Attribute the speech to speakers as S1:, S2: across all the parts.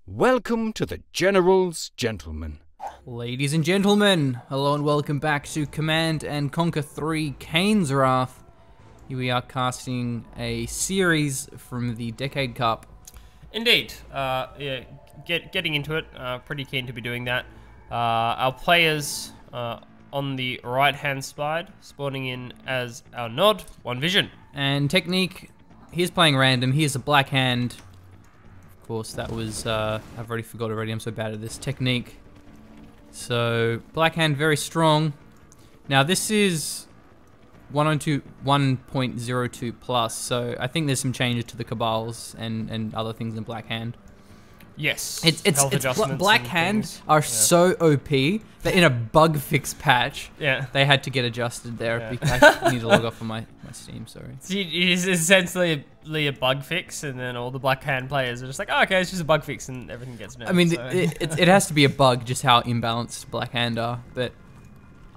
S1: Welcome to the General's Gentlemen.
S2: Ladies and gentlemen, hello and welcome back to Command and Conquer 3 Kane's Wrath. Here we are casting a series from the Decade Cup.
S3: Indeed. Getting into it, pretty keen to be doing that. Our players on the right-hand side, spawning in as our nod, OneVision.
S2: And technique, he's playing random, he has a black hand. Of course, that was, I've already forgot already, I'm so bad at this. Technique. So, black hand very strong. Now this is 1.02 plus, so I think there's some changes to the Cabals and other things in black hand.
S3: Yes.
S2: Black hand are so OP that in a bug fix patch, they had to get adjusted there.
S3: Yeah.
S2: Because I need to log off on my Steam, sorry.
S3: It is essentially a bug fix, and then all the black hand players are just like, oh, okay, it's just a bug fix, and everything gets nerfed.
S2: I mean,
S3: so.
S2: it has to be a bug, just how imbalanced black hand are. But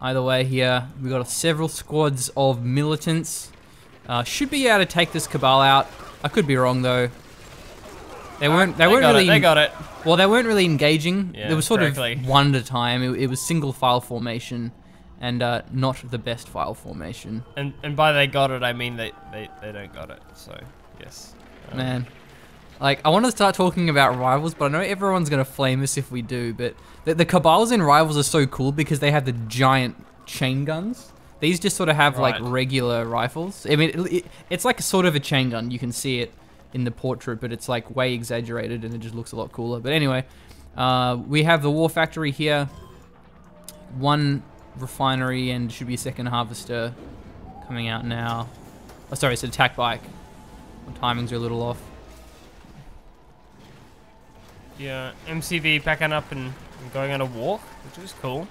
S2: either way here, we got several squads of militants. Should be able to take this Cabal out. I could be wrong though. They weren't really.
S3: They got it.
S2: Well, they weren't really engaging.
S3: Yeah,
S2: it was sort
S3: correctly.
S2: of one at a time. It was single file formation, and not the best file formation.
S3: And by they got it, I mean they don't got it. So yes.
S2: Man, like I want to start talking about rivals, but I know everyone's gonna flame us if we do. But the Cabals in rivals are so cool because they have the giant chain guns. These just sort of have like regular rifles. I mean, it's like a sort of a chain gun. You can see it in the portrait, but it's like way exaggerated and it just looks a lot cooler. But anyway, we have the war factory here, one refinery, and should be a second harvester coming out now. Oh, sorry, it's an attack bike. The timings are a little off.
S3: Yeah, MCV packing up and going on a walk, which is cool.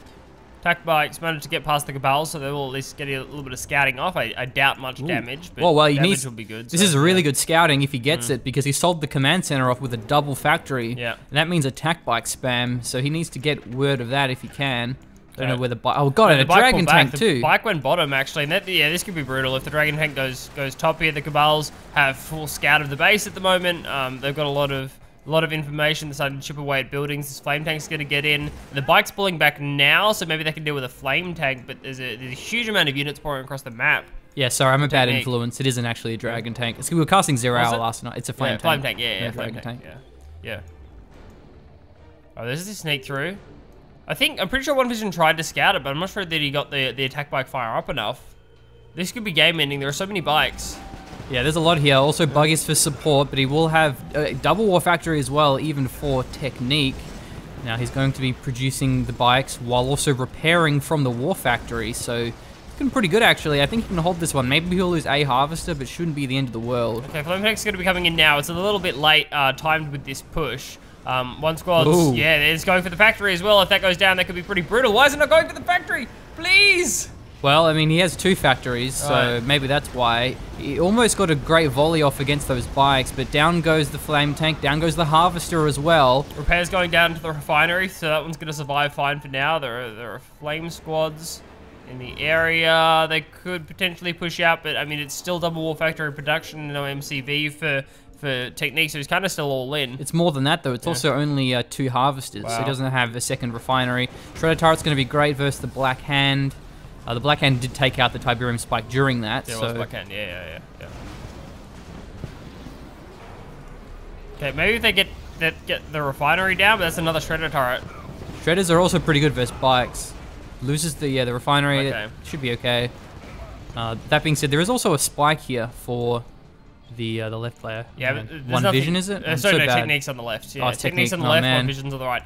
S3: Attack bikes managed to get past the Cabals, so they will at least get a little bit of scouting off. I doubt much damage, but damage will be good.
S2: This is really good scouting if he gets it, because he sold the command center off with a double factory.
S3: Yeah.
S2: And that means attack bike spam, so he needs to get word of that if he can. I don't know where the bike... Oh, God, and a dragon tank too.
S3: The bike went bottom, actually, and this could be brutal. If the dragon tank goes top here, the Cabals have full scout of the base at the moment. They've got a lot of information. They're starting to chip away at buildings. This flame tank's going to get in. The bike's pulling back now, so maybe they can deal with a flame tank, but there's a huge amount of units pouring across the map.
S2: Yeah, sorry, I'm a bad influence. It isn't actually a dragon tank. We were casting 0 hour last night. It's a flame tank.
S3: Flame tank, yeah,
S2: flame
S3: flame
S2: tank.
S3: Yeah. Oh, there's this sneak through. I'm pretty sure OneVision tried to scout it, but I'm not sure that he got the attack bike fire up enough. This could be game ending. There are so many bikes.
S2: Yeah, there's a lot here. Also, buggies for support, but he will have double war factory as well, even for technique. Now, he's going to be producing the bikes while also repairing from the war factory, so it's been pretty good, actually. I think he can hold this one. Maybe he'll lose a harvester, but shouldn't be the end of the world.
S3: Okay, flame tank's going to be coming in now. It's a little bit late, timed with this push. One squad's, it's going for the factory as well. If that goes down, that could be pretty brutal. Why is it not going for the factory? Please!
S2: Well, I mean, he has 2 factories, so maybe that's why. He almost got a great volley off against those bikes, but down goes the flame tank, down goes the harvester as well.
S3: Repairs going down to the refinery, so that one's going to survive fine for now. There are flame squads in the area. They could potentially push out, but I mean, it's still double war factory production, no MCV for technique, so he's kind of still all in.
S2: It's more than that, though. It's also only 2 harvesters, so he doesn't have a second refinery. Shredder turret's going to be great versus the Black Hand. The Black Hand did take out the Tiberium Spike during that.
S3: There was Black Hand, yeah. Okay, maybe if they get the refinery down, but that's another Shredder turret.
S2: Shredders are also pretty good versus bikes. Loses the refinery, it should be okay. That being said, there is also a spike here for the left player.
S3: Yeah, but
S2: OneVision, is it?
S3: Sorry, no, technique's on the left. Yeah, technique's on the left, OneVision's on the right.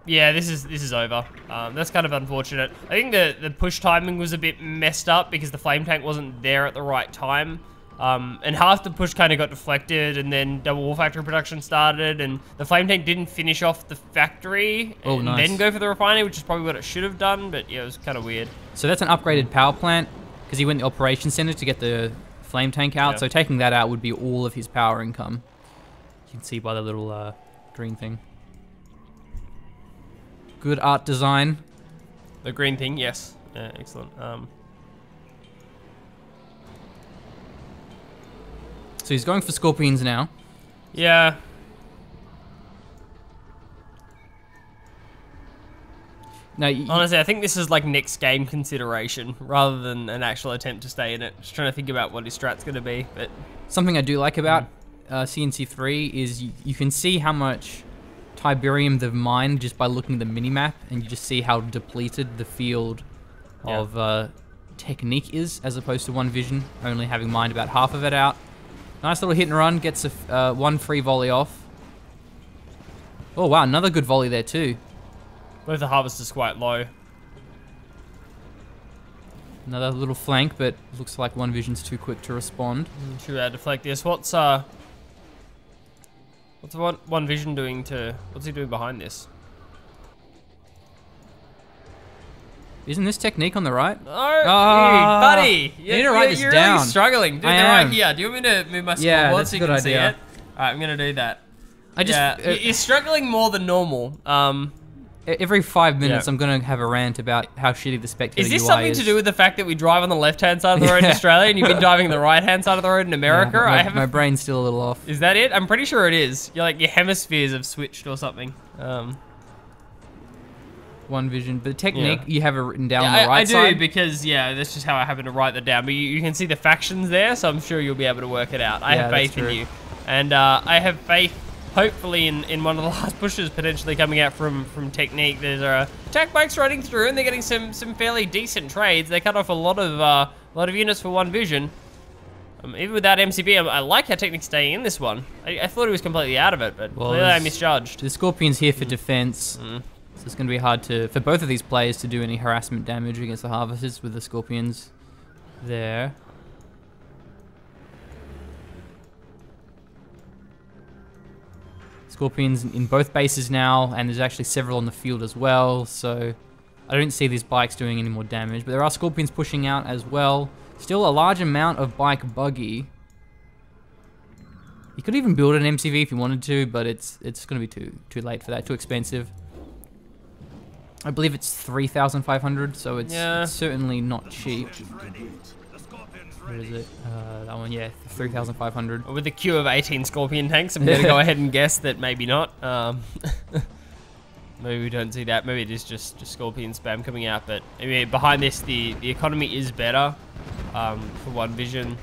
S3: Yeah, this is over. That's kind of unfortunate. I think the push timing was a bit messed up because the flame tank wasn't there at the right time. And half the push kind of got deflected, and then double war factory production started, and the flame tank didn't finish off the factory and then go for the refinery, which is probably what it should have done, but yeah, it was kind of weird.
S2: So that's an upgraded power plant, because he went to the operations center to get the flame tank out, so taking that out would be all of his power income. You can see by the little green thing. Good art design.
S3: The green thing, yes. Excellent.
S2: So he's going for scorpions now.
S3: Yeah.
S2: No,
S3: honestly, I think this is like next game consideration rather than an actual attempt to stay in it. Just trying to think about what his strat's going to be. But
S2: something I do like about CNC3 is you can see how much Tiberium they've mined just by looking at the minimap, and you just see how depleted the field of Technique is, as opposed to OneVision only having mined about half of it out. Nice little hit and run, gets a one free volley off. Oh wow, another good volley there too.
S3: Both the harvesters quite low.
S2: Another little flank, but looks like OneVision's too quick to respond.
S3: Should we deflect this? What's OneVision doing to? What's he doing behind this?
S2: Isn't this Technique on the right?
S3: No, buddy.
S2: You need to write this
S3: you're
S2: down.
S3: Really struggling. Dude, they're right here. Do you want me to move my scoreboard so you can see it? All right, I'm gonna do that. You're struggling more than normal.
S2: Every 5 minutes, I'm going to have a rant about how shitty the spectator UI is.
S3: Is this something to do with the fact that we drive on the left-hand side of the road in Australia and you've been driving the right-hand side of the road in America?
S2: Yeah, my brain's still a little off.
S3: Is that it? I'm pretty sure it is. You're like, your hemispheres have switched or something.
S2: OneVision, but Technique, you have it written down on the right side?
S3: I do, because, that's just how I happen to write that down. But you can see the factions there, so I'm sure you'll be able to work it out. I have faith in you. And I have faith, hopefully, in one of the last pushes potentially coming out from Technique. There's attack bikes running through, and they're getting some fairly decent trades. They cut off a lot of units for OneVision. Even without MCB, I like how Technique's staying in this one. I thought he was completely out of it, but clearly I misjudged.
S2: The Scorpion's here for defense, so it's going to be hard for both of these players to do any harassment damage against the Harvesters with the Scorpions there. Scorpions in both bases now, and there's actually several on the field as well, so I don't see these bikes doing any more damage, but there are Scorpions pushing out as well. Still a large amount of bike buggy. You could even build an MCV if you wanted to, but it's going to be too late for that, too expensive. I believe it's 3,500, so it's certainly not cheap. What is it? That one, 3,500.
S3: With a queue of 18 Scorpion tanks, I'm going to go ahead and guess that maybe not. Maybe we don't see that. Maybe it is just Scorpion spam coming out. But I mean, behind this, the economy is better for OneVision.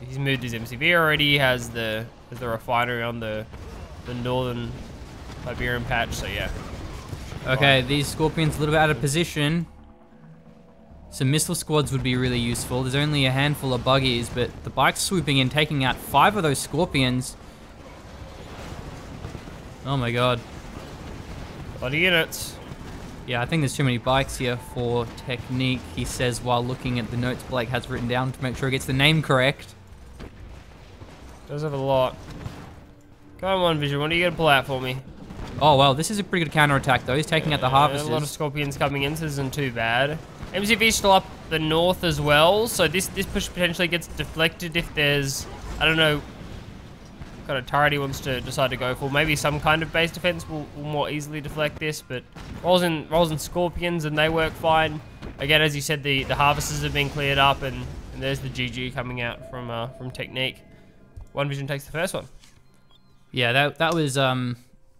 S3: He's moved his MCV already. He has the refinery on the northern Liberian patch. So yeah.
S2: Okay, these Scorpions a little bit out of position. Some missile squads would be really useful. There's only a handful of buggies, but the bike's swooping in, taking out 5 of those Scorpions. Oh my god.
S3: A lot of units.
S2: Yeah, I think there's too many bikes here for Technique, he says while looking at the notes Blake has written down to make sure he gets the name correct.
S3: Does have a lot. Come on, OneVision, what are you going to pull out for me?
S2: Oh, well, this is a pretty good counterattack, though. He's taking out the Harvesters.
S3: A lot of Scorpions coming in, so this isn't too bad. MCV's still up the north as well, so this push potentially gets deflected if there's, I don't know, what kind of turret he wants to decide to go for. Maybe some kind of base defense will more easily deflect this, but rolls in Scorpions and they work fine. Again, as you said, the Harvesters have been cleared up, and there's the GG coming out from Technique. OneVision takes the first one.
S2: Yeah, that was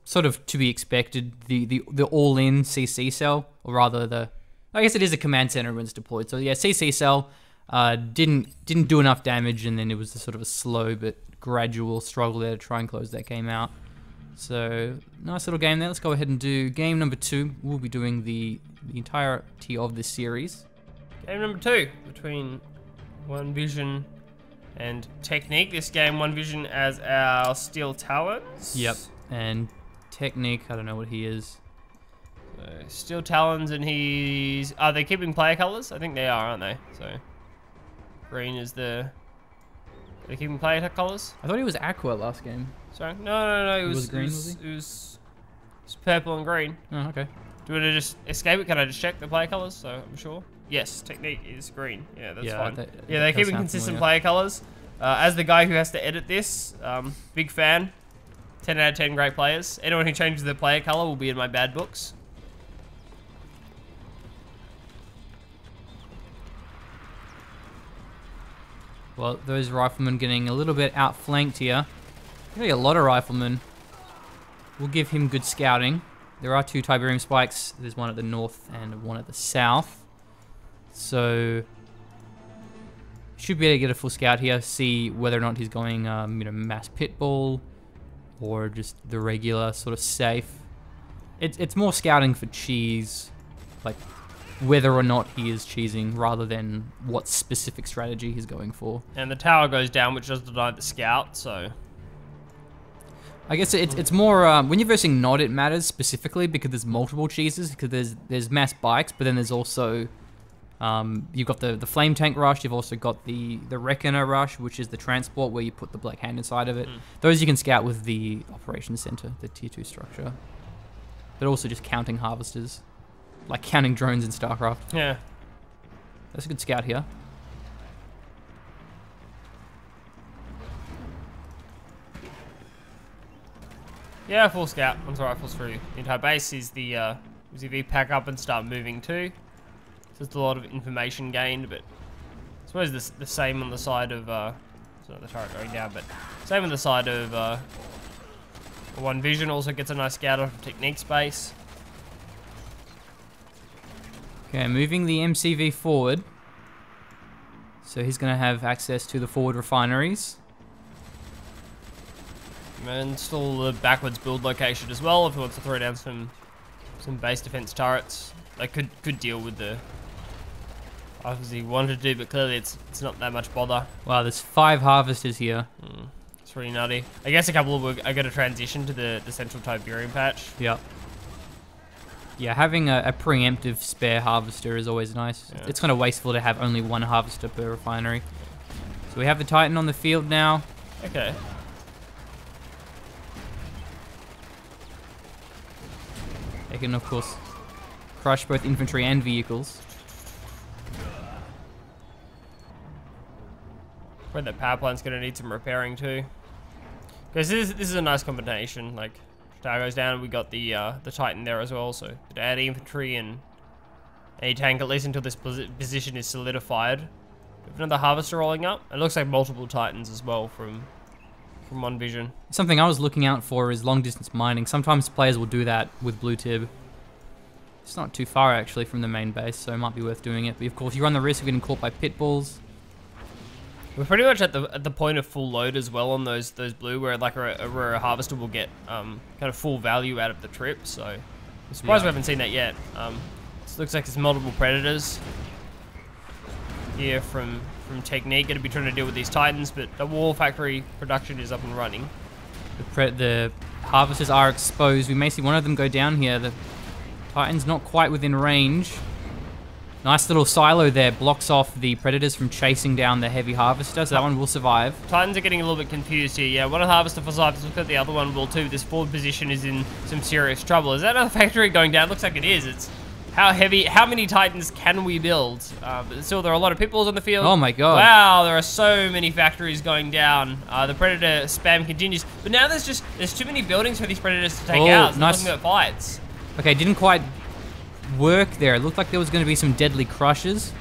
S2: sort of to be expected. The all-in CC cell, or rather I guess it is a command center when it's deployed. So yeah, CC cell didn't do enough damage, and then it was sort of a slow but gradual struggle there to try and close that game out. So nice little game there. Let's go ahead and do game number 2. We'll be doing the entirety of this series.
S3: Game number 2 between OneVision and Technique. This game, OneVision as our Steel Talons.
S2: Yep, and Technique, I don't know what he is.
S3: Steel Talons, and are they keeping player colors? I think they are, aren't they? So green is are they keeping player colors?
S2: I thought he was Aqua last game.
S3: Sorry, no. It was
S2: green.
S3: It was purple and green.
S2: Oh, okay.
S3: Do you want to just escape it? Can I just check the player colors? So I'm sure. Yes, Technique is green. Yeah, that's fine. They're keeping consistent player colors. As the guy who has to edit this, big fan. 10 out of 10 great players. Anyone who changes their player color will be in my bad books.
S2: Well, those riflemen getting a little bit outflanked here. Really a lot of riflemen. We'll give him good scouting. there are 2 Tiberium spikes. There's one at the north and one at the south. So should be able to get a full scout here, see whether or not he's going mass pitbull or just the regular sort of safe. It's more scouting for cheese, like whether or not he is cheesing rather than what specific strategy he's going for. And
S3: the tower goes down, which does deny the scout, so...
S2: I guess it's more, when you're versing Nod, it matters specifically because there's multiple cheeses, because there's mass bikes, but then there's also, you've got the flame tank rush, you've also got the reckoner rush, which is the transport where you put the black hand inside of it. Those you can scout with the operations center, the tier 2 structure. But also just counting harvesters. Like counting drones in StarCraft.
S3: Yeah.
S2: That's a good scout here.
S3: Yeah, full scout. Once the rifles through the entire base is the UZV pack up and start moving too. So it's a lot of information gained, but I suppose the same on the side of it's not the turret going down, but same on the side of OneVision also gets a nice scout off of Technique's base.
S2: Okay, moving the MCV forward. So he's going to have access to the forward refineries.
S3: And still the backwards build location as well if he wants to throw down some base defense turrets. They could deal with the items he wanted to do, but clearly it's not that much bother.
S2: Wow, there's 5 harvesters here.
S3: It's really nutty. I guess a couple of are going to transition to the central Tiberium patch.
S2: Yep. Yeah, having a preemptive spare harvester is always nice. Yeah. It's kind of wasteful to have only 1 harvester per refinery. So we have the Titan on the field now.
S3: Okay.
S2: They can, of course, crush both infantry and vehicles.
S3: Where the power plant's going to need some repairing too. Because this is a nice combination. Like, tower goes down, we got the Titan there as well, so to add infantry and a tank at least until this position is solidified. We have another harvester rolling up. It looks like multiple Titans as well from OneVision.
S2: Something I was looking out for is long distance mining. Sometimes players will do that with Blue Tib. It's not too far actually from the main base, so it might be worth doing it. But of course, you run the risk of getting caught by pit bulls.
S3: We're pretty much at the point of full load as well on those blue, where like a harvester will get kind of full value out of the trip. So I'm surprised we haven't seen that yet. This looks like there's multiple predators here from Technique. Going to be trying to deal with these Titans, but the wall factory production is up and running.
S2: The harvesters are exposed. We may see one of them go down here. The Titan's not quite within range. Nice little silo there, blocks off the predators from chasing down the heavy harvester, so that one will survive.
S3: Titans are getting a little bit confused here. Yeah, one of the harvester will survive, looks like the other one will too. This forward position is in some serious trouble. Is that another factory going down? Looks like it is. It's how heavy, how many Titans can we build? But still, there are a lot of pitbulls on the field.
S2: Oh my god.
S3: Wow, there are so many factories going down. The predator spam continues. But now there's too many buildings for these predators to take out. So
S2: nice.
S3: Nothing but fights.
S2: Okay, didn't quite work there. It looked like there was going to be some deadly crushes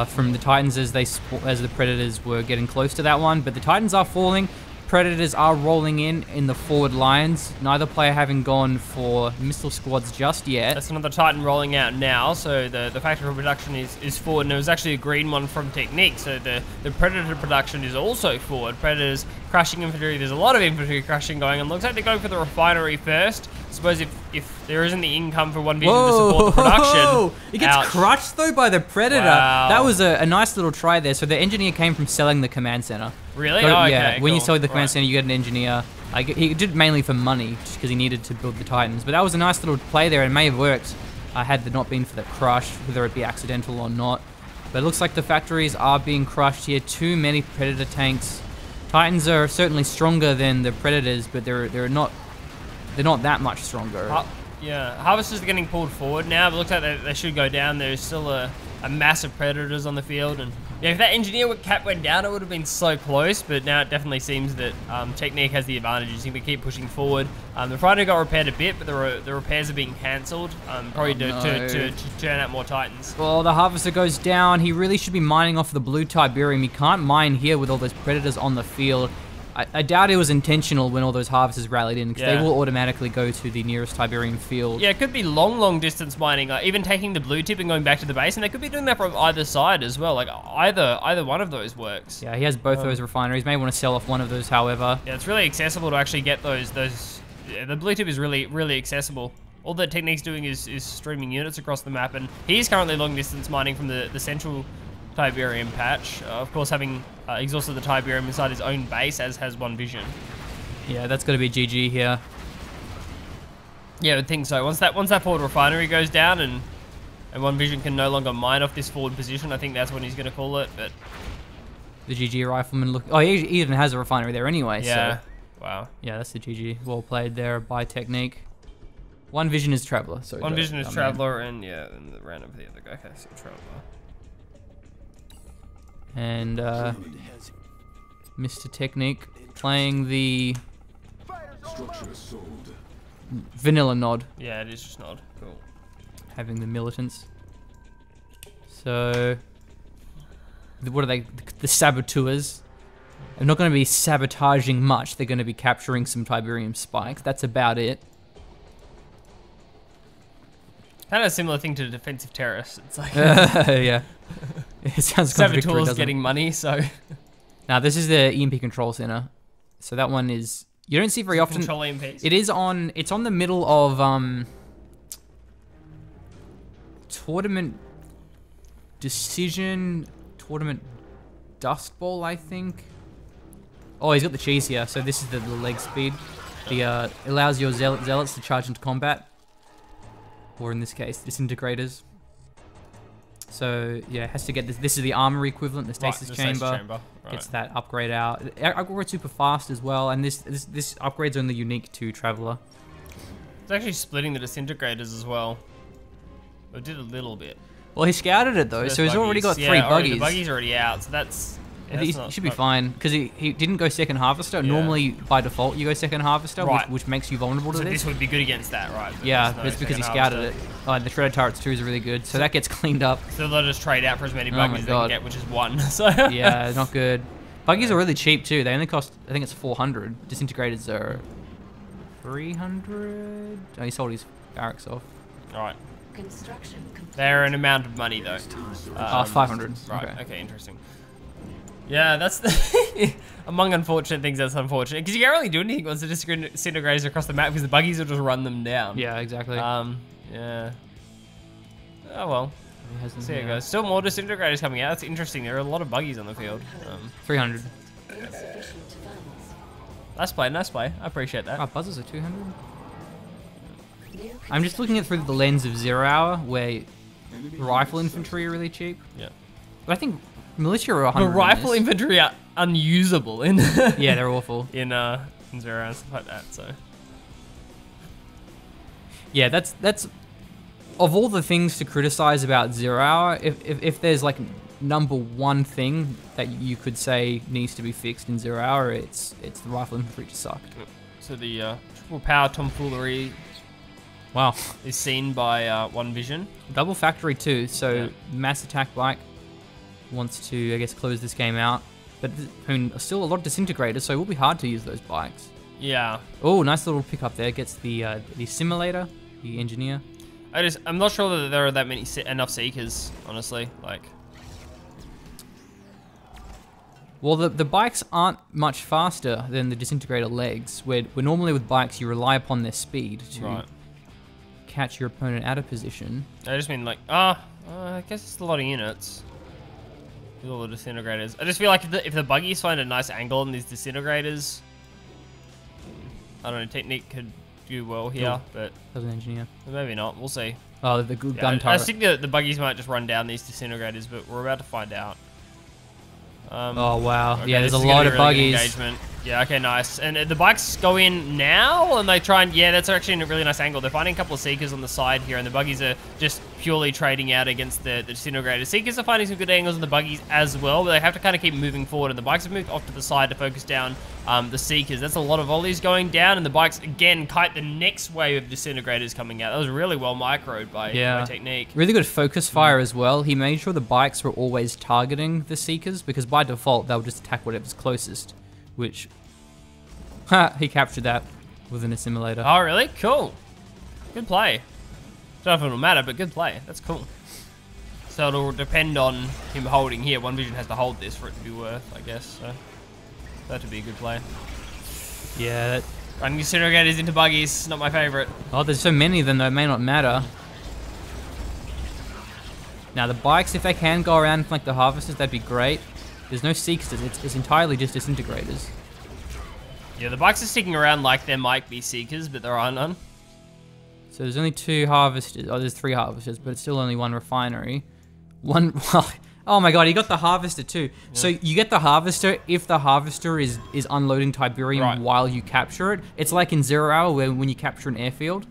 S2: from the Titans as the predators were getting close to that one, but the Titans are falling. Predators are rolling in the forward lines. Neither player having gone for missile squads just yet.
S3: That's another Titan rolling out now, so the factory production is forward, and there was actually a green one from Technique, so the Predator production is also forward. Predators crushing infantry, there's a lot of infantry crushing going on. Looks like they're going for the refinery first. I suppose if there isn't the income for OneVision to support the production.
S2: It gets crushed though by the Predator.
S3: Wow.
S2: That was a nice little try there. So the engineer came from selling the command center.
S3: Really?
S2: Yeah,
S3: okay,
S2: when you
S3: cool.
S2: sell the command center, you get an engineer. He did it mainly for money, just because he needed to build the Titans. But that was a nice little play there, and may have worked had there not been for the crush, whether it be accidental or not. But it looks like the factories are being crushed here. Too many Predator tanks. Titans are certainly stronger than the Predators, but they're not that much stronger.
S3: Yeah, harvesters are getting pulled forward now, but it looks like they should go down. There's still a mass of predators on the field, and yeah, if that engineer cap went down, it would have been so close, but now it definitely seems that Technique has the advantage. You can keep pushing forward. The refinery got repaired a bit, but the repairs are being cancelled, probably to turn out more Titans.
S2: Well, the harvester goes down. He really should be mining off the blue Tiberium. He can't mine here with all those predators on the field. I doubt it was intentional when all those harvesters rallied in, because
S3: Yeah.
S2: they will automatically go to the nearest Tiberium field.
S3: Yeah, it could be long distance mining, like even taking the blue tip and going back to the base, and they could be doing that from either side as well. Like either one of those works.
S2: Yeah, he has both those refineries. May want to sell off one of those, however.
S3: Yeah, it's really accessible to actually get those. Yeah, the blue tip is really accessible. All that Technique's doing is streaming units across the map, and he's currently long distance mining from the central Tiberium patch. Of course, having exhausted the Tiberium inside his own base, as has OneVision.
S2: Yeah, that's got to be GG here.
S3: Yeah, I would think so. Once that forward refinery goes down and OneVision can no longer mine off this forward position, I think that's when he's going to call it. But
S2: the GG rifleman look. Oh, he even has a refinery there anyway.
S3: Yeah.
S2: So.
S3: Wow.
S2: Yeah, that's the GG. Well played there by Technique. OneVision is Traveler. Sorry,
S3: OneVision is Traveler, and yeah, and the random for the other guy. Okay, so Traveler.
S2: And Mr. Technique playing the vanilla nod.
S3: Yeah, it is just nod. Cool.
S2: Having the militants. So, what are they? The saboteurs. They're not going to be sabotaging much. They're going to be capturing some Tiberium spikes. That's about it.
S3: Kind of a similar thing to defensive terrorists. It's like
S2: yeah, it sounds contradictory.
S3: saboteurs getting money. So
S2: now this is the EMP control center. So that one is you don't see very often.
S3: Control EMPs.
S2: It is on. It's on the middle of tournament decision, tournament dust bowl, I think. Oh, he's got the cheese here. So this is the leg speed. The allows your zealots to charge into combat, or in this case, disintegrators. So yeah, it has to get this. This is the armory equivalent, the stasis chamber.
S3: Right.
S2: Gets that upgrade out. Upgrade super fast as well, and this upgrade's only unique to Traveler.
S3: It's actually splitting the disintegrators as well. It did a little bit.
S2: Well, he scouted it though, so he's already got 3 buggies.
S3: The buggies already out, so that's. Yeah,
S2: he should be fine because he didn't go second harvester. Yeah. Normally, by default, you go second harvester,
S3: right.
S2: which makes you vulnerable to
S3: so
S2: this.
S3: This would be good against that, right? But
S2: yeah, but it's because he scouted it. Oh, the shredder turrets too is really good, so that gets cleaned up.
S3: So they'll just trade out for as many buggies as they can get, which is 1. So
S2: yeah, not good. Buggies are really cheap too. They only cost, I think it's 400. Disintegrators are 300. Oh, he sold his barracks off.
S3: All right. They're an amount of money though.
S2: 500.
S3: Right. Okay. Interesting. Yeah, that's the among unfortunate things. That's unfortunate because you can't really do anything once the disintegrators across the map because the buggies will just run them down.
S2: Yeah, exactly.
S3: Yeah. Oh well. See how it goes. Still more disintegrators coming out. That's interesting. There are a lot of buggies on the field.
S2: 300.
S3: Nice play. Nice play. I appreciate that.
S2: Oh, buzzers are 200. I'm just looking at it through the lens of 0 hour, where rifle infantry are really cheap.
S3: Yeah.
S2: But I think militia are 100.
S3: The rifle infantry are unusable in.
S2: Yeah, they're awful
S3: in 0 hour and stuff like that. So.
S2: Yeah, that's of all the things to criticize about 0 hour. If there's like number one thing that you could say needs to be fixed in 0 hour, it's the rifle infantry just sucked.
S3: So the triple power tomfoolery.
S2: Wow.
S3: Is seen by OneVision.
S2: Double factory too, so yeah. Mass attack bike wants to, I guess, close this game out. But I mean, still a lot of disintegrators, so it will be hard to use those bikes.
S3: Yeah.
S2: Oh, nice little pickup there. Gets the simulator, the engineer.
S3: I'm not sure that there are that many enough seekers, honestly. Like.
S2: Well, the bikes aren't much faster than the disintegrator legs. Where normally with bikes you rely upon their speed to catch your opponent out of position.
S3: I just mean like, I guess it's a lot of units. With all the disintegrators. I just feel like if the buggies find a nice angle on these disintegrators, I don't know, Technique could do well here, but
S2: as an engineer,
S3: maybe not. We'll see.
S2: Oh, the good gun turret.
S3: I think the buggies might just run down these disintegrators, but we're about to find out.
S2: Oh wow!
S3: Okay,
S2: yeah, there's a lot of buggies.
S3: Engagement. Yeah, okay, nice. And the bikes go in now, and they try and that's actually a really nice angle. They're finding a couple of seekers on the side here, and the buggies are just purely trading out against the disintegrators. Seekers are finding some good angles on the buggies as well, but they have to kind of keep moving forward. And the bikes have moved off to the side to focus down the seekers. That's a lot of volleys going down, and the bikes again kite the next wave of disintegrators coming out. That was really well microed by Technique.
S2: Really good focus fire as well. He made sure the bikes were always targeting the seekers because by default they'll just attack whatever's closest, which Ha! He captured that with an assimilator.
S3: Oh, really? Cool. Good play. Don't know if it'll matter, but good play. That's cool. So it'll depend on him holding here. OneVision has to hold this for it to be worth, I guess. So that would be a good play.
S2: Yeah.
S3: Running disintegrators into buggies, not my favorite.
S2: Oh, there's so many of them, though, it may not matter. Now, the bikes, if they can go around and flank the harvesters, that'd be great. There's no seekers, it's entirely just disintegrators.
S3: Yeah, the bikes are sticking around like there might be seekers, but there are none.
S2: So there's only 2 harvesters. Oh, there's 3 harvesters, but it's still only 1 refinery. Oh my god, he got the harvester too. Yeah. So you get the harvester if the harvester is unloading Tiberium while you capture it. It's like in 0 Hour where when you capture an airfield.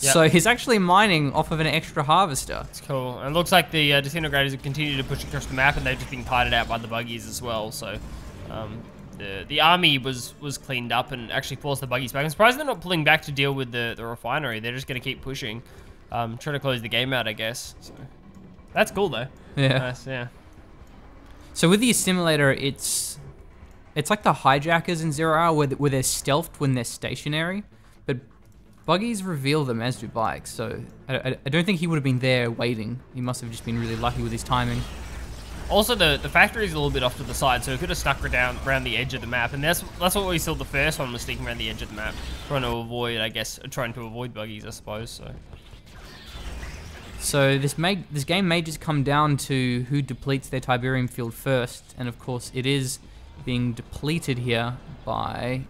S2: Yep. So he's actually mining off of an extra harvester.
S3: It's cool. And it looks like the disintegrators have continued to push across the map, and they've just been tied out by the buggies as well. So the army was cleaned up and actually forced the buggies back. I'm surprised they're not pulling back to deal with the refinery. They're just going to keep pushing, trying to close the game out, I guess. So that's cool though.
S2: Yeah.
S3: Nice, yeah.
S2: So with the assimilator, it's like the hijackers in 0 Hour where they're stealthed when they're stationary, but buggies reveal them as do bikes. So I don't think he would have been there waiting. He must have just been really lucky with his timing.
S3: Also, the factory's a little bit off to the side, so it could have stuck around the edge of the map, and that's what we saw the first one was sticking around the edge of the map, trying to avoid buggies, I suppose.
S2: So this game may just come down to who depletes their Tiberium field first, and of course it is being depleted here by...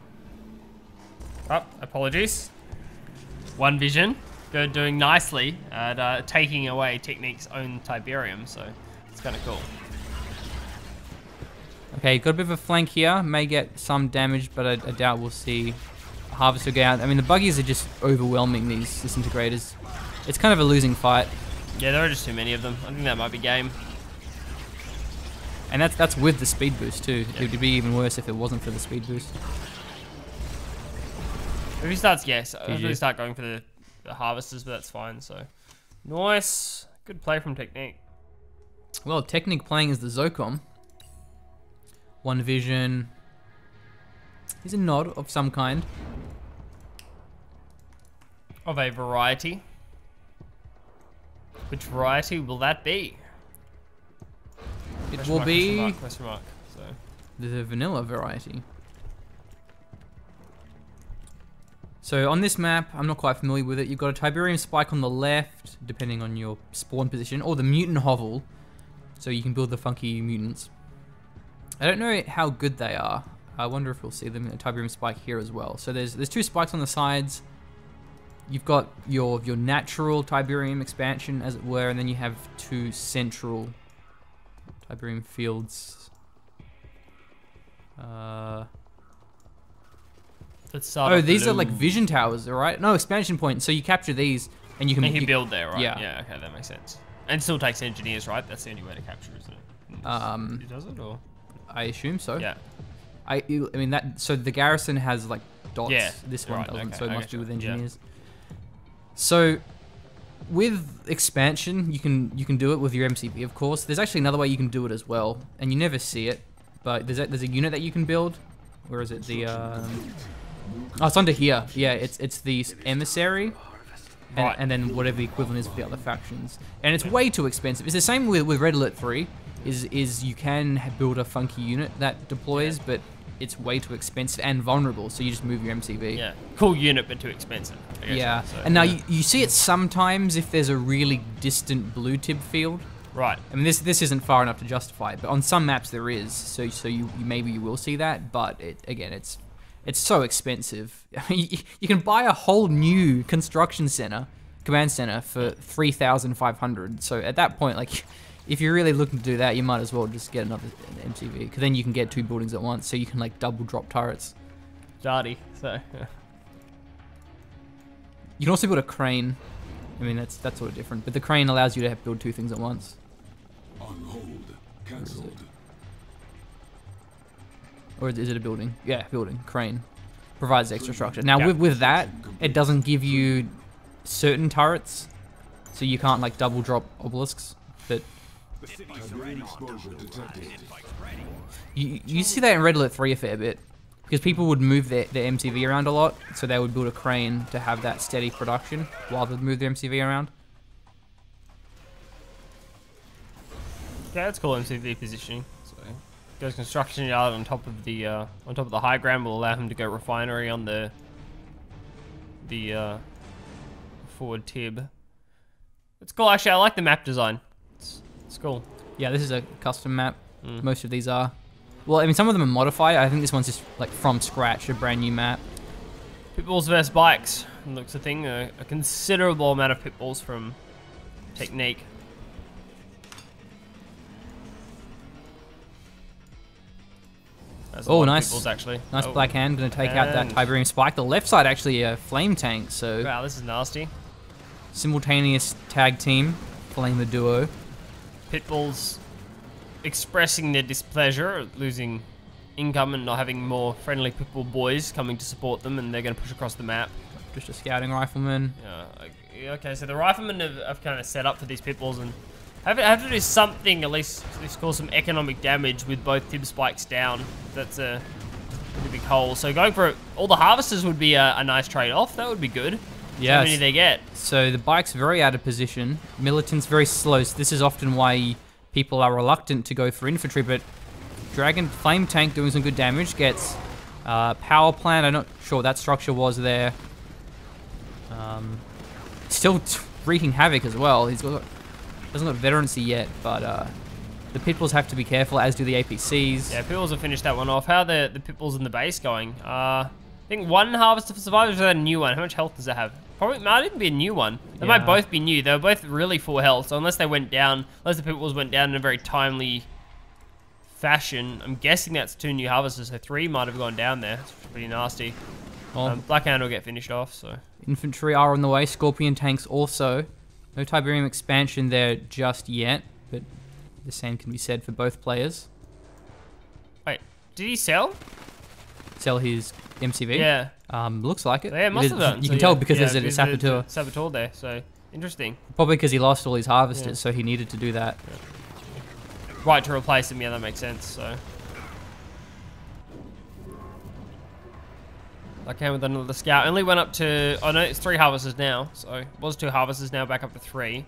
S3: Oh, apologies. OneVision, they're doing nicely at taking away Technique's own Tiberium, so it's kind of cool.
S2: Okay, got a bit of a flank here, may get some damage, but I doubt we'll see Harvester go out. I mean, the buggies are just overwhelming these disintegrators. It's kind of a losing fight.
S3: Yeah, there are just too many of them. I think that might be game.
S2: And that's with the speed boost too. Yep. It would be even worse if it wasn't for the speed boost.
S3: If he starts, yes, I'll really start going for the harvesters, but that's fine. So nice, good play from Technique.
S2: Well, Technique playing as the Zocom. OneVision is a nod of some kind.
S3: Of a variety. Which variety will that be?
S2: It will be
S3: question mark. So
S2: the vanilla variety. So on this map, I'm not quite familiar with it. You've got a Tiberium spike on the left, depending on your spawn position, or the mutant hovel, so you can build the funky mutants. I don't know how good they are. I wonder if we'll see them in a Tiberium spike here as well. So there's 2 spikes on the sides. You've got your natural Tiberium expansion, as it were, and then you have 2 central Tiberium fields.
S3: Oh,
S2: these are like vision towers, all right? No, expansion points. So you capture these, and you can
S3: build there, right?
S2: Yeah.
S3: Yeah. Okay, that makes sense. And still takes engineers, right? That's the only way to capture, isn't it? Does it or?
S2: I assume so.
S3: Yeah.
S2: I mean that. So the garrison has like dots.
S3: Yeah.
S2: This one doesn't.
S3: Okay,
S2: so it must be with engineers.
S3: Yeah.
S2: So with expansion, you can do it with your MCV, of course. There's actually another way you can do it as well, and you never see it. But there's a unit that you can build. Where is it? The oh, it's under here. Yeah, it's the emissary, and then whatever the equivalent is for the other factions. And it's way too expensive. It's the same with Red Alert 3. Is you can build a funky unit that deploys, but it's way too expensive and vulnerable, so you just move your MCV.
S3: Yeah, cool unit, but too expensive, I guess.
S2: Yeah,
S3: so,
S2: and now you see it sometimes if there's a really distant blue tip field.
S3: Right.
S2: I mean, this isn't far enough to justify it, but on some maps there is, so you maybe you will see that, but again, it's so expensive. I mean, you can buy a whole new construction center, command center, for 3,500. So at that point, like, if you're really looking to do that, you might as well just get another MCV, because then you can get 2 buildings at once, so you can like double drop turrets.
S3: Darty, so yeah.
S2: You can also build a crane. I mean, that's sort of different, but the crane allows you to build 2 things at once.
S4: On hold. Cancelled.
S2: Or is it a building? Yeah, building. Crane. Provides extra structure. Now, with that, it doesn't give you certain turrets, so you can't like double drop obelisks, but you see that in Red Alert 3 a fair bit. because people would move their MCV around a lot, so they would build a crane to have that steady production while they move their MCV around.
S3: Yeah, that's cool MCV positioning. So goes construction yard on top of the high ground will allow him to go refinery on the forward tib. It's cool. Actually, I like the map design. It's cool.
S2: Yeah, this is a custom map. Most of these are. Well, I mean, some of them are modified. I think this one's just like from scratch, a brand new map.
S3: Pitbulls versus bikes. Looks a thing. A considerable amount of pitbulls from Technique.
S2: Oh, nice.
S3: Pitbulls, actually.
S2: Nice black hand. Going to take out that Tiberium spike. The left side actually a flame tank. So
S3: wow, this is nasty.
S2: Simultaneous tag team, flamer duo.
S3: Pitbulls expressing their displeasure at losing income and not having more friendly pitbull boys coming to support them, and they're going to push across the map.
S2: Just a scouting rifleman.
S3: Yeah, okay, so the riflemen have kind of set up for these pitbulls and have to do something, at least cause some economic damage with both tib spikes down. That's a pretty big hole. So going for all the harvesters would be a nice trade-off. That would be good.
S2: Yeah.
S3: How many they get?
S2: So the bike's very out of position. Militant's very slow. So this is often why people are reluctant to go for infantry, but Dragon Flame Tank doing some good damage, gets power plant. I'm not sure what that structure was there. Still wreaking havoc as well. Doesn't got veterancy yet, but the pitbulls have to be careful, as do the APCs.
S3: Yeah, pitbulls have finished that one off. How are the pitbulls in the base going? I think one harvester for survivors is a new one. How much health does it have? Probably might even be a new one. They might both be new. They were both really full health, so unless they went down, unless the pitbulls went down in a very timely fashion, I'm guessing that's 2 new harvesters, so 3 might have gone down there. It's pretty nasty.
S2: Well,
S3: Blackhand will get finished off, so.
S2: Infantry are on the way. Scorpion tanks also. No Tiberium expansion there just yet, but the same can be said for both players.
S3: Wait, did he sell?
S2: Sell his MCV?
S3: Yeah.
S2: Looks like it.
S3: Yeah, must have done.
S2: You can tell because there's a saboteur.
S3: Saboteur there, so interesting.
S2: Probably because he lost all his harvesters, so he needed to do that.
S3: Yeah. Right to replace him, yeah, that makes sense, so. I came with another scout. Only went up to, oh no, it's 3 harvesters now, so it was 2 harvesters, now back up to 3.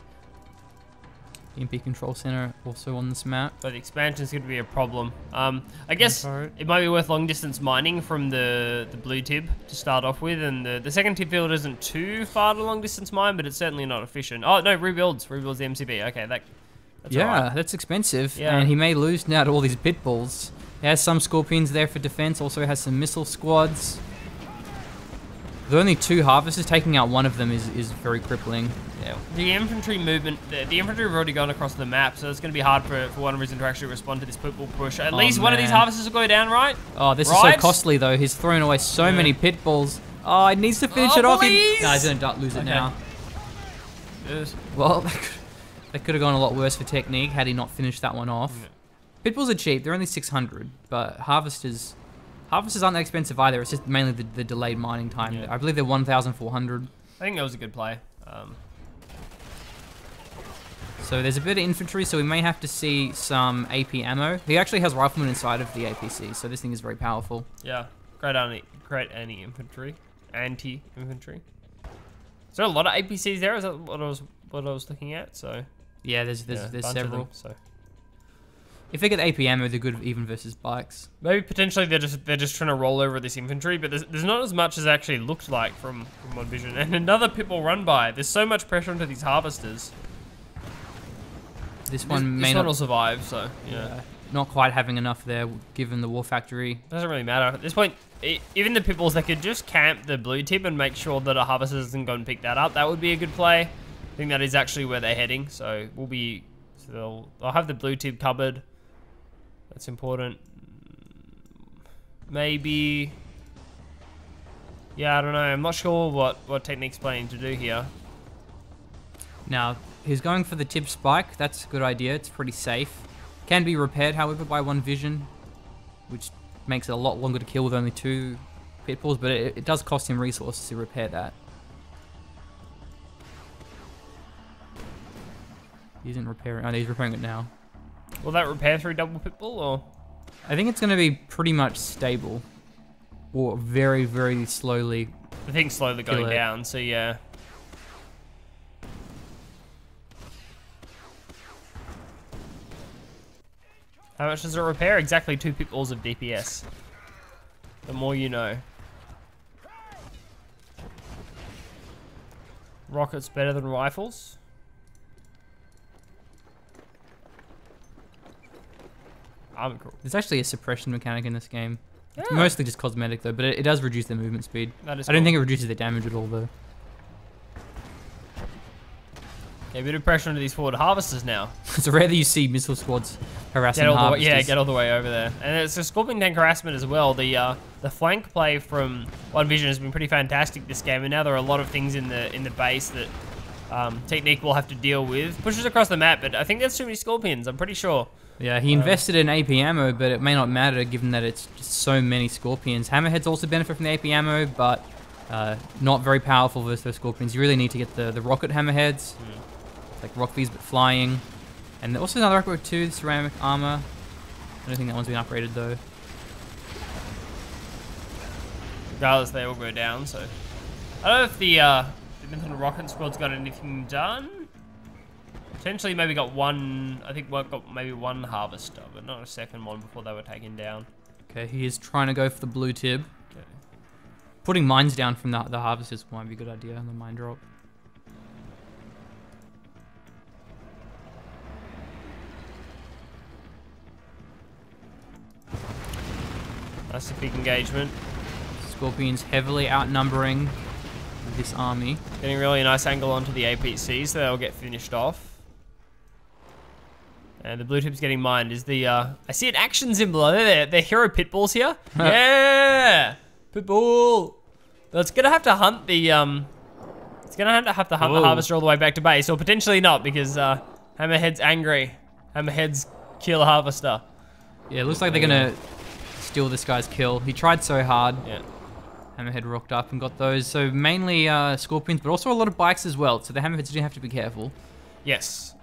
S2: EMP Control Center also on this map.
S3: So the expansion is going to be a problem. I guess it might be worth long distance mining from the blue tib to start off with, and the second tib field isn't too far to long distance mine, but it's certainly not efficient. Oh no, rebuilds the MCB. Okay, that's right.
S2: That's expensive,
S3: Yeah.
S2: and he may lose now to all these pitbulls. He has some Scorpions there for defense, also has some missile squads. The only 2 harvesters, taking out one of them is very crippling.
S3: Yeah. The infantry movement, the infantry have already gone across the map, so it's going to be hard for OneVision to actually respond to this pitbull push. At least one of these harvesters will go down, right?
S2: Oh, this is so costly though. He's thrown away so many pitbulls. Oh, he needs to finish it off. No, he's going to lose it now.
S3: Yes.
S2: Well, that could have gone a lot worse for Technique had he not finished that one off. Yeah. Pitbulls are cheap. They're only 600, but harvesters aren't that expensive either. It's just mainly the delayed mining time. Yeah. I believe they're 1,400.
S3: I think that was a good play.
S2: So there's a bit of infantry, so we may have to see some AP ammo. He actually has riflemen inside of the APC, so this thing is very powerful.
S3: Yeah, great anti-infantry. Anti-infantry. Is there a lot of APCs there? Is that what I was looking at? So
S2: yeah, there's several.
S3: Them, so.
S2: If they get AP ammo, they're good even versus bikes.
S3: Maybe potentially they're just trying to roll over this infantry, but there's not as much as it actually looked like from OneVision. And another pitbull run by. There's so much pressure onto these harvesters.
S2: This one
S3: will survive, so yeah.
S2: Not quite having enough there, given the war factory.
S3: Doesn't really matter at this point. Even the pitbulls, they could just camp the blue tip and make sure that a harvester doesn't go and pick that up. That would be a good play. I think that is actually where they're heading. So they'll have the blue tip covered. That's important. Maybe. Yeah, I don't know. I'm not sure what Technique's planning to do here.
S2: Now, he's going for the tib spike. That's a good idea. It's pretty safe. Can be repaired, however, by OneVision, which makes it a lot longer to kill with only 2 pitbulls, but it does cost him resources to repair that. He isn't repairing. Oh, he's repairing it now.
S3: Will that repair through double pitbull, or?
S2: I think it's going to be pretty much stable. or very, very slowly.
S3: The thing's slowly going down, so yeah. How much does it repair? Exactly 2 pitballs of DPS. The more you know. Rockets better than rifles? Armor core.
S2: There's actually a suppression mechanic in this game. It's
S3: Yeah.
S2: mostly just cosmetic though, but it does reduce their movement speed.
S3: That is
S2: I don't
S3: cool.
S2: think it reduces their damage at all though.
S3: Okay, a bit of pressure onto these forward harvesters now.
S2: It's rare that you see missile squads harassing
S3: Get all the way,
S2: harvesters.
S3: yeah, get all the way over there. And it's a Scorpion tank harassment as well. The flank play from OneVision has been pretty fantastic this game, and now there are a lot of things in the base that Technique will have to deal with. Pushes across the map, but I think that's too many Scorpions, I'm pretty sure.
S2: Yeah, he invested in AP ammo, but it may not matter given that it's just so many Scorpions. Hammerheads also benefit from the AP ammo, but not very powerful versus those Scorpions. You really need to get the rocket Hammerheads. Like Rock V's but flying. And also another upgrade too, ceramic armor. I don't think that one's been upgraded though.
S3: Regardless, they all go down, so. I don't know if the Minton Rocket Squad's got anything done. Potentially maybe got one, I think got maybe one harvester, but not a second one before they were taken down.
S2: Okay, he is trying to go for the blue tib.
S3: Okay.
S2: Putting mines down from the harvesters might be a good idea on the mine drop.
S3: That's a big engagement.
S2: Scorpions heavily outnumbering this army.
S3: Getting really nice angle onto the APC, so they'll get finished off. And the blue tip's getting mined. Is the I see an action symbol. They're hero pitbulls here. Yeah, pitbull. That's gonna have to hunt the It's gonna have to hunt the harvester all the way back to base, or potentially not because Hammerhead's angry. Hammerhead's kill harvester.
S2: Yeah, it looks like they're gonna steal this guy's kill. He tried so hard.
S3: Yeah.
S2: Hammerhead rocked up and got those. So mainly Scorpions, but also a lot of bikes as well. So the Hammerheads do have to be careful.
S3: Yes.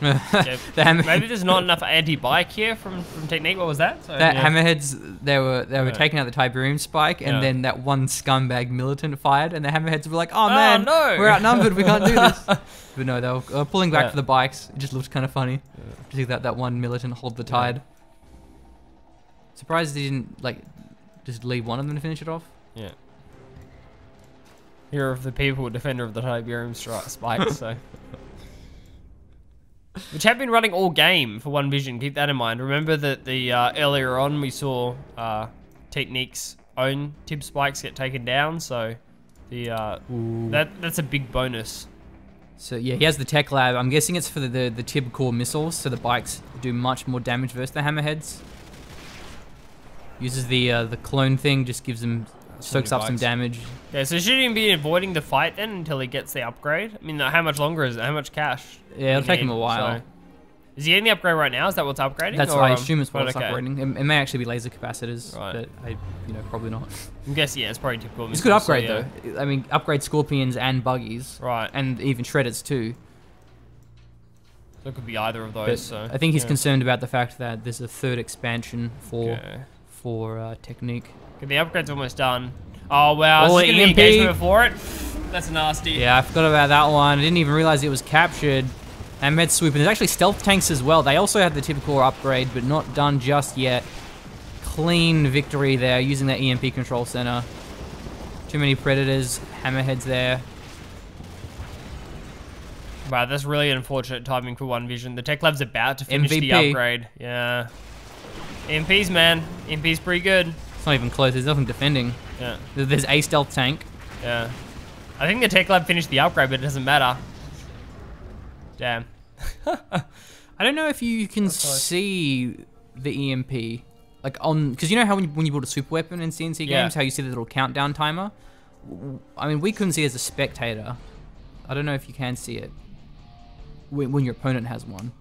S3: Yeah, maybe there's not enough anti-bike here from Technique. What was that? So,
S2: that
S3: yeah.
S2: Hammerheads, they were taking out the Tiberium spike, and then that one scumbag militant fired, and the Hammerheads were like, "Oh man,
S3: no.
S2: we're outnumbered. We can't do this." But no, they were pulling back for the bikes. It just looked kind of funny to see that one militant hold the tide. Surprised he didn't like just leave one of them to finish it off.
S3: Yeah. Hero of the people, defender of the Tiberium spikes. So. Which have been running all game for OneVision. Keep that in mind. Remember that the earlier on we saw Technique's own tib spikes get taken down, so the that's a big bonus.
S2: So yeah, he has the tech lab. I'm guessing it's for the tib core missiles, so the bikes do much more damage versus the Hammerheads. Uses the clone thing, just gives them soaks up some damage.
S3: Yeah, so should he be avoiding the fight then until he gets the upgrade? I mean, how much longer is it? How much cash?
S2: Yeah, it'll take him a while.
S3: So, is he getting the upgrade right now? Is that what's upgrading?
S2: That's
S3: or,
S2: I assume it's what's
S3: okay.
S2: upgrading. It may actually be laser capacitors,
S3: Right.
S2: but probably not.
S3: I'm guessing, yeah, it's probably typical.
S2: It's a good upgrade
S3: so, yeah.
S2: though. I mean, upgrade Scorpions and Buggies.
S3: Right.
S2: And even Shredders too.
S3: So it could be either of those.
S2: But
S3: So
S2: I think he's concerned about the fact that there's a third expansion for
S3: Okay.
S2: Technique.
S3: Okay, the upgrade's almost done. Oh wow,
S2: Oh,
S3: is this gonna be
S2: EMP.
S3: engagement for it? That's nasty.
S2: Yeah, I forgot about that one. I didn't even realize it was captured. And med swoop. And there's actually stealth tanks as well. They also have the tib core upgrade, but not done just yet. Clean victory there using that EMP control center. Too many predators, Hammerheads there.
S3: Wow, that's really unfortunate timing for OneVision. The tech lab's about to finish the
S2: MVP.
S3: upgrade. Yeah. EMPs, man. EMP's pretty good.
S2: It's not even close. There's nothing defending.
S3: Yeah.
S2: There's a stealth tank.
S3: Yeah. I think the tech lab finished the upgrade, but it doesn't matter. Damn.
S2: I don't know if you can see the EMP, like on, because you know how when you build a super weapon in CNC games, how you see the little countdown timer. I mean, we couldn't see it as a spectator. I don't know if you can see it when your opponent has one.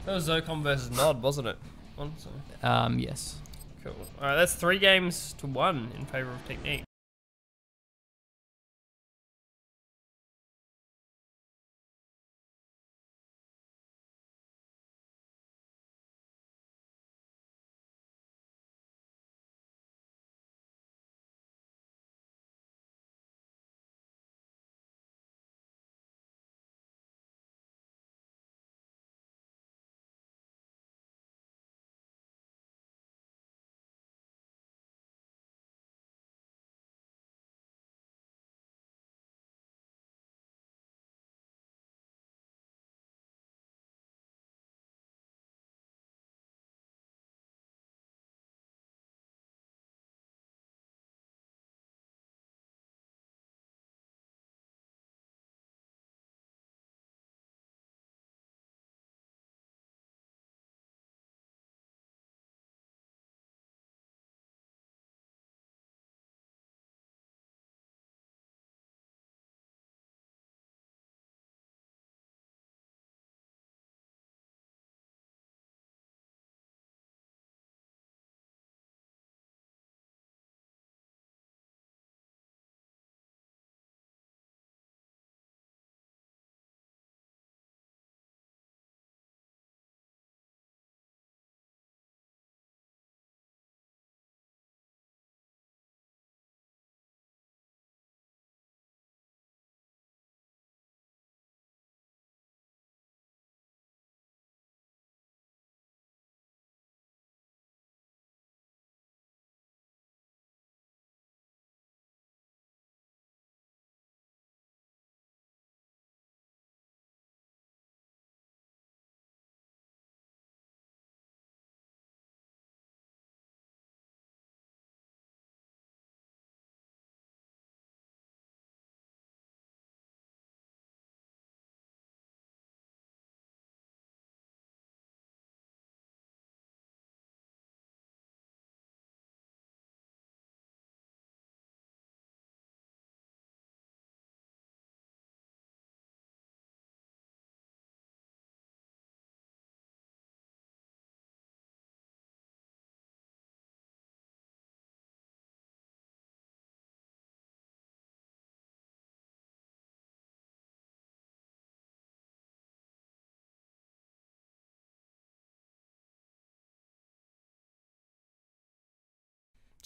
S3: That was Zocom versus Nod, wasn't it?
S2: Yes.
S3: Cool. All right, that's 3-1 in favor of Technique.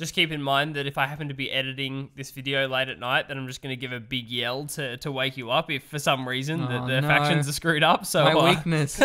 S3: Just keep in mind that if I happen to be editing this video late at night, then I'm just going to give a big yell to wake you up if for some reason the factions are screwed up. So
S2: my weakness.